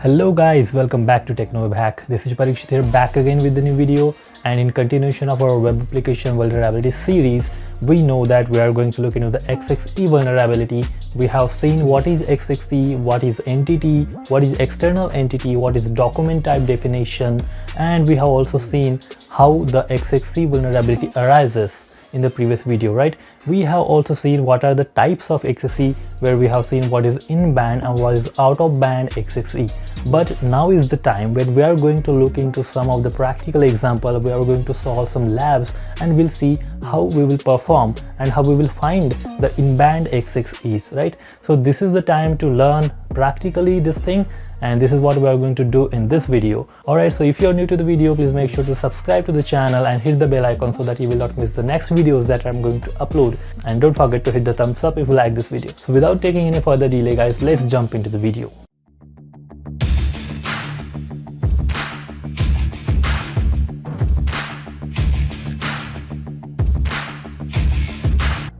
Hello guys, welcome back to Techno Hack. This is Parikshit here, back again with the new video, and in continuation of our web application vulnerability series, we know that we are going to look into the XXE vulnerability. We have seen what is XXE, what is entity, what is external entity, what is document type definition, and we have also seen how the XXE vulnerability arises in the previous video, right? We have also seen what are the types of XXE, where we have seen what is in band and what is out of band XXE. But now is the time when we are going to look into some of the practical example. We are going to solve some labs and we'll see how we will perform and how we will find the in-band XXEs, right? So this is the time to learn practically this thing, and this is what we are going to do in this video. Alright, so if you are new to the video, please make sure to subscribe to the channel and hit the bell icon so that you will not miss the next videos that I'm going to upload. And don't forget to hit the thumbs up if you like this video. So without taking any further delay guys, let's jump into the video.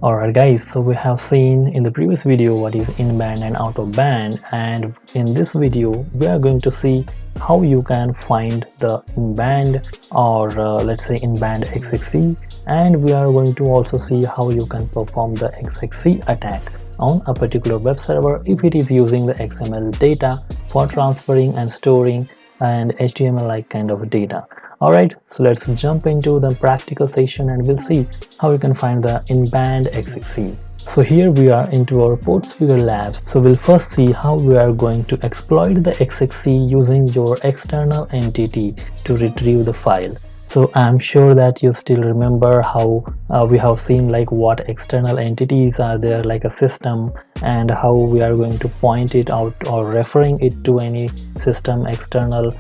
Alright guys, so we have seen in the previous video what is in band and out of band, and in this video we are going to see how you can find the in band or let's say in band XXE, and we are going to also see how you can perform the XXE attack on a particular web server if it is using the XML data for transferring and storing and HTML like kind of data. Alright, so let's jump into the practical session and we'll see how you can find the in-band XXE. So here we are into our PortSpeeder labs. So we'll first see how we are going to exploit the XXE using your external entity to retrieve the file. So I'm sure that you still remember how we have seen like what external entities are there, like a system, and how we are going to point it out or referring it to any system, external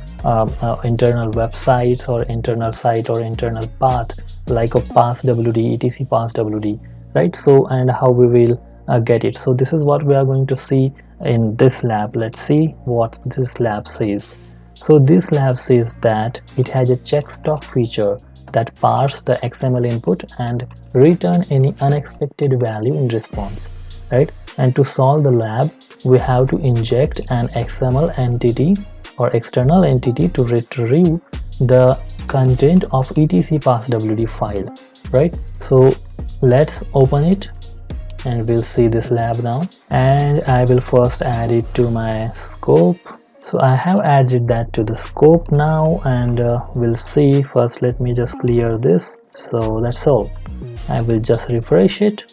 internal websites or internal site or internal path like a passwd, etc passwd, right? So and how we will get it. So this is what we are going to see in this lab. Let's see what this lab says. So this lab says that it has a checkstop feature that parse the XML input and return any unexpected value in response, right? And to solve the lab, we have to inject an XML entity or external entity to retrieve the content of etc passwd file, right? So let's open it and we'll see this lab now, and I will first add it to my scope. So I have added that to the scope now, and we'll see. First let me just clear this. So that's all. I will just refresh it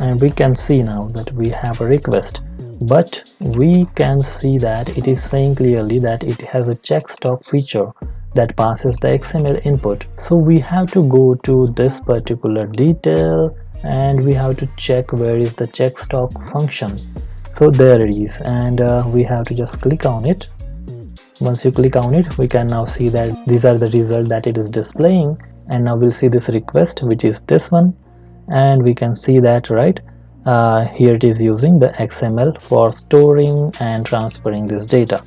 and we can see now that we have a request, but we can see that it is saying clearly that it has a checkstop feature that passes the XML input. So we have to go to this particular detail and we have to check where is the checkstop function. So there it is, and we have to just click on it. Once you click on it, we can now see that these are the results that it is displaying, and now we'll see this request, which is this one, and we can see that right here it is using the XML for storing and transferring this data.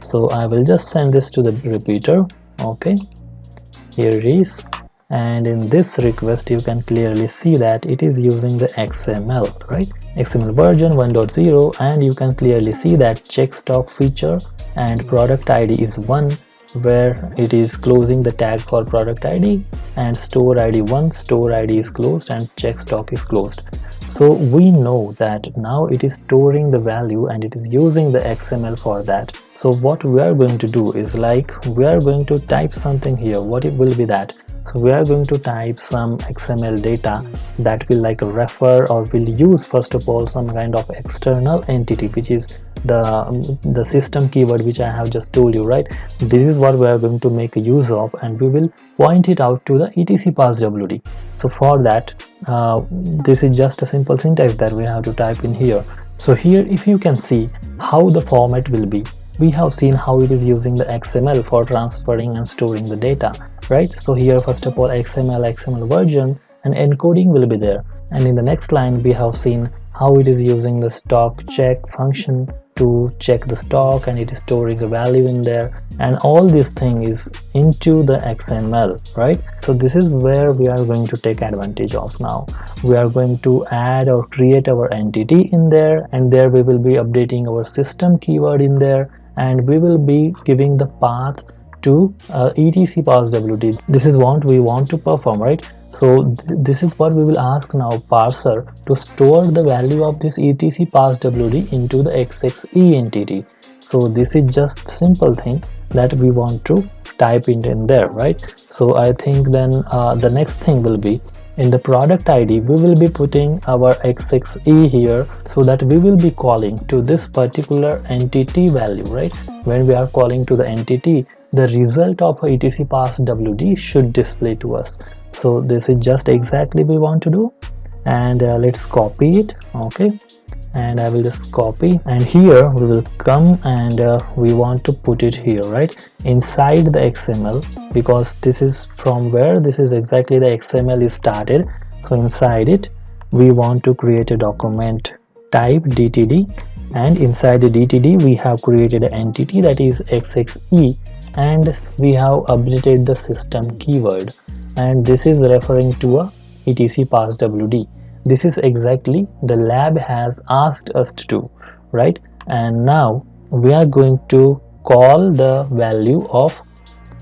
So I will just send this to the repeater. Okay, here it is, and in this request you can clearly see that it is using the XML, right? XML version 1.0, and you can clearly see that checkstop feature and product ID is 1, where it is closing the tag for product ID, and store ID 1, store ID is closed and checkstop is closed. So we know that now it is storing the value and it is using the XML for that. So what we are going to do is like we are going to type something here. What it will be that? So we are going to type some XML data that will like refer or will use first of all some kind of external entity, which is the system keyword which I have just told you, right? This is what we are going to make use of, and we will point it out to the etc passwd. So for that this is just a simple syntax that we have to type in here. So here if you can see how the format will be, we have seen how it is using the XML for transferring and storing the data, right? So here first of all XML version and encoding will be there, and in the next line we have seen how it is using the stock check function to check the stock, and it is storing a value in there, and all this thing is into the XML, right? So this is where we are going to take advantage of now. We are going to add or create our entity in there, and there we will be updating our system keyword in there, and we will be giving the path to etc passwd. This is what we want to perform, right? So this is what we will ask now parser to store the value of this etc passwd into the XXE entity. So this is just simple thing that we want to type it in there, right? So I think then the next thing will be in the product ID we will be putting our XXE here, so that we will be calling to this particular entity value, right? When we are calling to the entity, the result of etc passwd should display to us. So this is just exactly we want to do, and let's copy it. Okay, and I will just copy, and here we will come and we want to put it here, right, inside the XML, because this is from where this is exactly the XML is started. So inside it we want to create a document type DTD, and inside the DTD we have created an entity that is XXE, and we have updated the system keyword, and this is referring to a etc passwd. This is exactly the lab has asked us to do, right? And now we are going to call the value of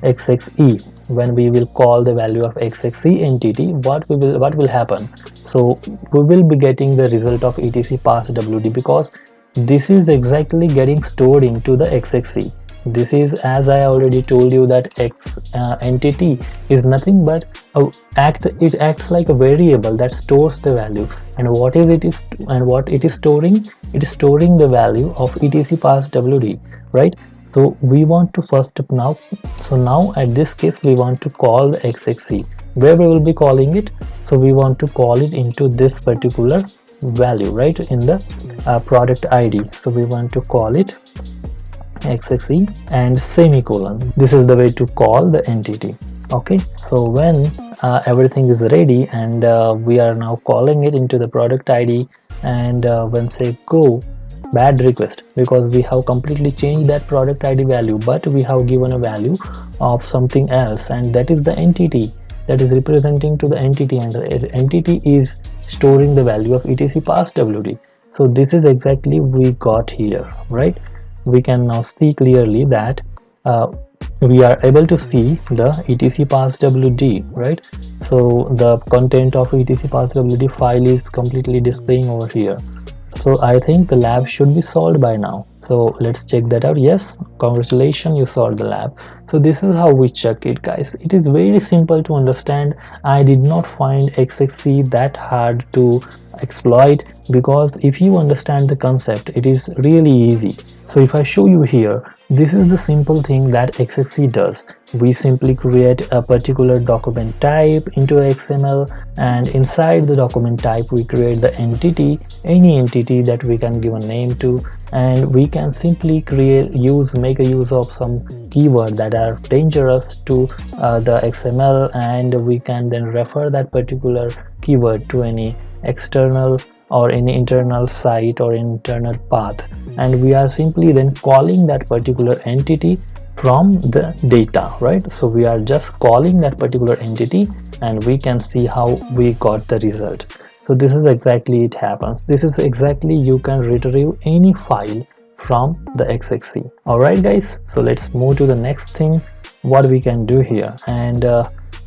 XXE. When we will call the value of XXE entity, what will happen? So we will be getting the result of etc passwd, because this is exactly getting stored into the XXE. This is, as I already told you, that entity is nothing but it acts like a variable that stores the value, and what it is storing? It is storing the value of etc passwd, right? So we want to first step now. So now at this case we want to call the XXE. Where we will be calling it? So we want to call it into this particular value, right, in the product ID. So we want to call it XXE and semicolon. This is the way to call the entity. Okay, so when everything is ready, and we are now calling it into the product ID, and when say go bad request, because we have completely changed that product ID value, but we have given a value of something else, and that is the entity that is representing to the entity, and the entity is storing the value of etc passwd. So this is exactly we got here, right? We can now see clearly that we are able to see the etc passwd, right? So the content of etc passwd file is completely displaying over here. So I think the lab should be solved by now. So let's check that out. Yes, congratulations, you solved the lab. So this is how we check it, guys. It is very simple to understand. I did not find XXE that hard to exploit, because if you understand the concept, it is really easy. So if I show you here, this is the simple thing that XXE does. We simply create a particular document type into XML, and inside the document type we create the entity, any entity that we can give a name to, and we can simply make a use of some keyword that are dangerous to the XML, and we can then refer that particular keyword to any external or any internal site or internal path, and we are simply then calling that particular entity from the data, right? So we are just calling that particular entity, and we can see how we got the result. So this is exactly it happens. This is exactly you can retrieve any file from the XXE. All right, guys, so let's move to the next thing, what we can do here, and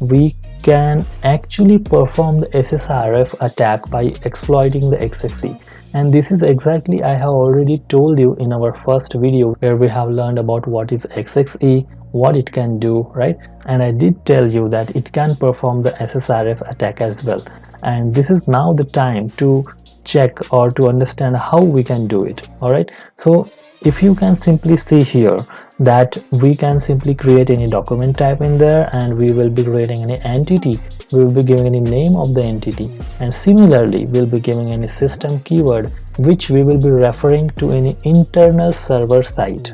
we can actually perform the SSRF attack by exploiting the XXE. And this is exactly I have already told you in our first video, where we have learned about what is XXE, what it can do, right? And I did tell you that it can perform the SSRF attack as well, and this is now the time to check or to understand how we can do it. All right, so if you can simply see here that we can simply create any document type in there, and we will be creating any entity, we will be giving any name of the entity, and similarly we'll be giving any system keyword which we will be referring to any internal server site,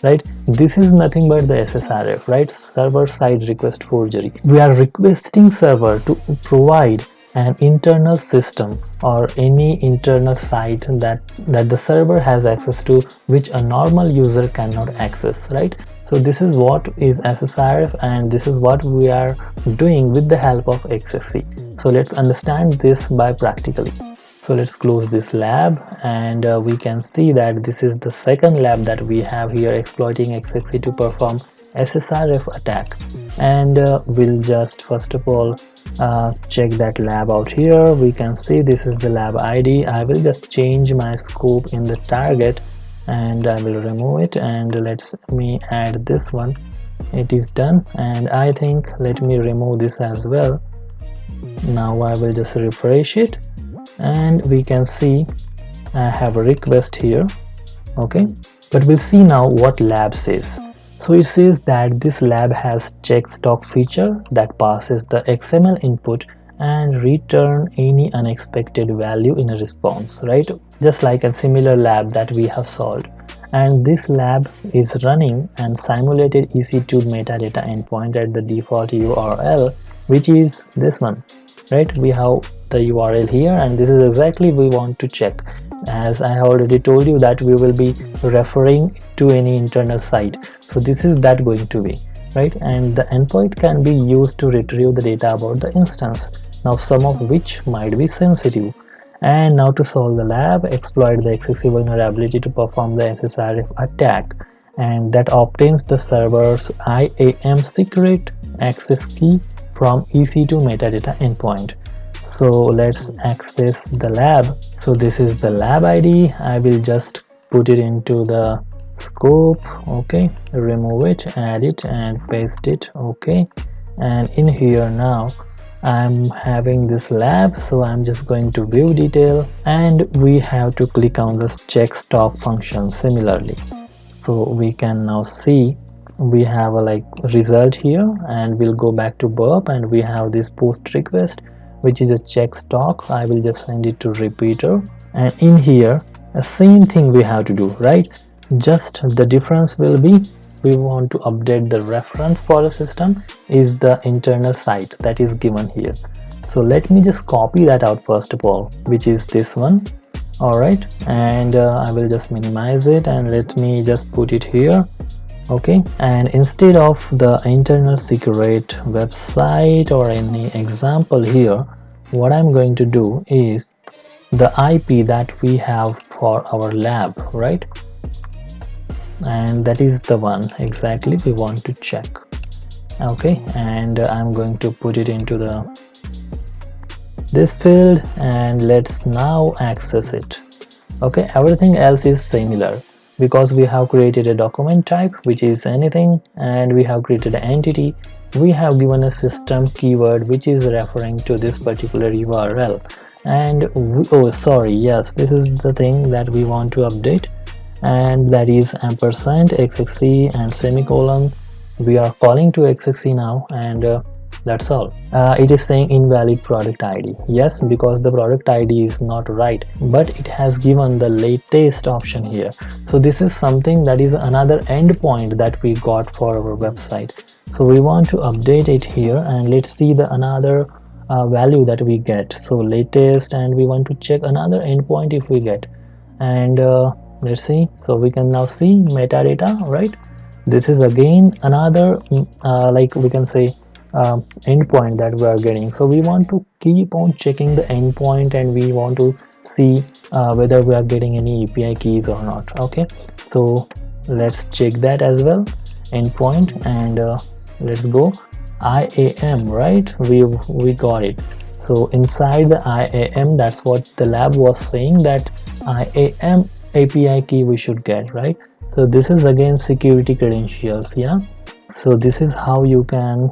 right? This is nothing but the SSRF, right? Server side request forgery. We are requesting server to provide an internal system or any internal site that the server has access to, which a normal user cannot access, right? So this is what is SSRF, and this is what we are doing with the help of XXE. So let's understand this by practically. So let's close this lab, and we can see that this is the second lab that we have here, exploiting XXE to perform SSRF attack. And we'll just first of all check that lab out here. We can see this is the lab ID. I will just change my scope in the target and I will remove it, and let me add this one. It is done, and I think let me remove this as well. Now I will just refresh it, and we can see I have a request here. Okay, but we'll see now what lab says. So it says that this lab has check stock feature that passes the XML input and return any unexpected value in a response, right? Just like a similar lab that we have solved. And this lab is running and simulated EC2 metadata endpoint at the default URL, which is this one, right? We have the URL here, and this is exactly we want to check. As I already told you that we will be referring to any internal site, so this is that going to be, right? And the endpoint can be used to retrieve the data about the instance, now some of which might be sensitive. And now to solve the lab, exploit the XXE vulnerability to perform the SSRF attack, and that obtains the server's IAM secret access key from EC2 metadata endpoint. So let's access the lab. So this is the lab ID. I will just put it into the scope. Okay, remove it, add it and paste it. Okay, and in here now I'm having this lab, so I'm just going to view detail, and we have to click on this check stock function similarly. So we can now see we have a like result here, and we'll go back to burp, and we have this post request which is a check stock. I will just send it to repeater, and in here the same thing we have to do, right? Just the difference will be we want to update the reference for the system is the internal site that is given here. So let me just copy that out first of all, which is this one. All right, and I will just minimize it and let me just put it here. Okay, and instead of the internal secret website or any example here, what I'm going to do is the IP that we have for our lab, right? And that is the one exactly we want to check. Okay, and I'm going to put it into this field, and let's now access it. Okay, everything else is similar because we have created a document type which is anything, and we have created an entity. We have given a system keyword which is referring to this particular URL, and yes, this is the thing that we want to update, and that is ampersand XXE and semicolon. We are calling to XXE now, and that's all. It is saying invalid product ID. Yes, because the product ID is not right, but it has given the latest option here. So this is something that is another endpoint that we got for our website. So we want to update it here, and let's see the another value that we get. So latest, and we want to check another endpoint if we get, and let's see. So we can now see metadata, right? This is again another like we can say endpoint that we are getting. So we want to keep on checking the endpoint, and we want to see whether we are getting any API keys or not. Okay, so let's check that as well, endpoint, and let's go IAM, right? We got it. So inside the IAM, that's what the lab was saying, that IAM API key we should get, right? So this is again security credentials. Yeah, so this is how you can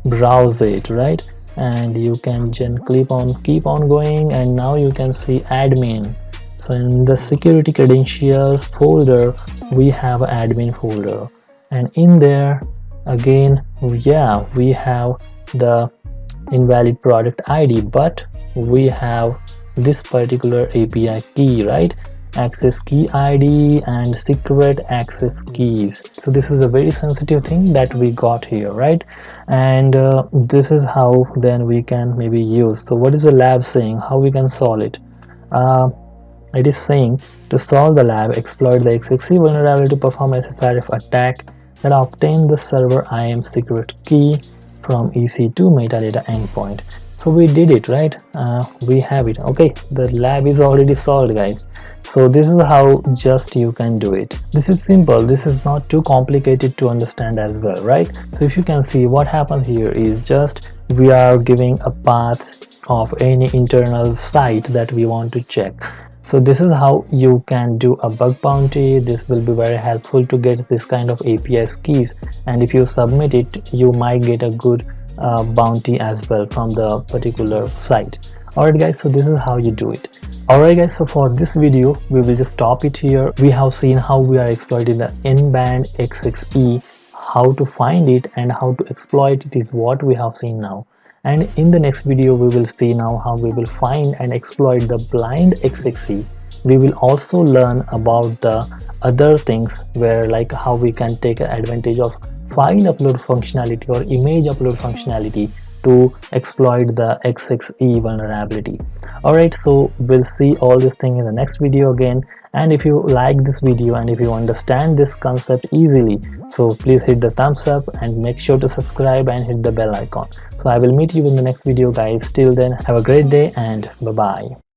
browse it, right? And you can keep on going, and now you can see admin. So in the security credentials folder we have admin folder, and in there again, yeah, we have the invalid product ID, but we have this particular API key, right? access key ID and secret access keys. So this is a very sensitive thing that we got here, right? And this is how then we can maybe use. So what is the lab saying, how we can solve it? It is saying to solve the lab, exploit the XXE vulnerability, perform SSRF attack that obtain the server IAM secret key from EC2 metadata endpoint. So we did it, right? We have it. Okay, the lab is already solved, guys. So this is how just you can do it. This is simple. This is not too complicated to understand as well, right? So if you can see, what happens here is just we are giving a path of any internal site that we want to check. So this is how you can do a bug bounty. This will be very helpful to get this kind of API keys, and if you submit it, you might get a good bounty as well from the particular site. Alright guys, so this is how you do it. Alright guys, so for this video we will just stop it here. We have seen how we are exploiting the in-band XXE, how to find it and how to exploit it is what we have seen now. And in the next video we will see now how we will find and exploit the blind XXE. We will also learn about the other things, where like how we can take advantage of file upload functionality or image upload functionality to exploit the XXE vulnerability. Alright, so we'll see all this thing in the next video again. And if you like this video and if you understand this concept easily, so please hit the thumbs up and make sure to subscribe and hit the bell icon. So I will meet you in the next video guys. Till then, have a great day and bye bye.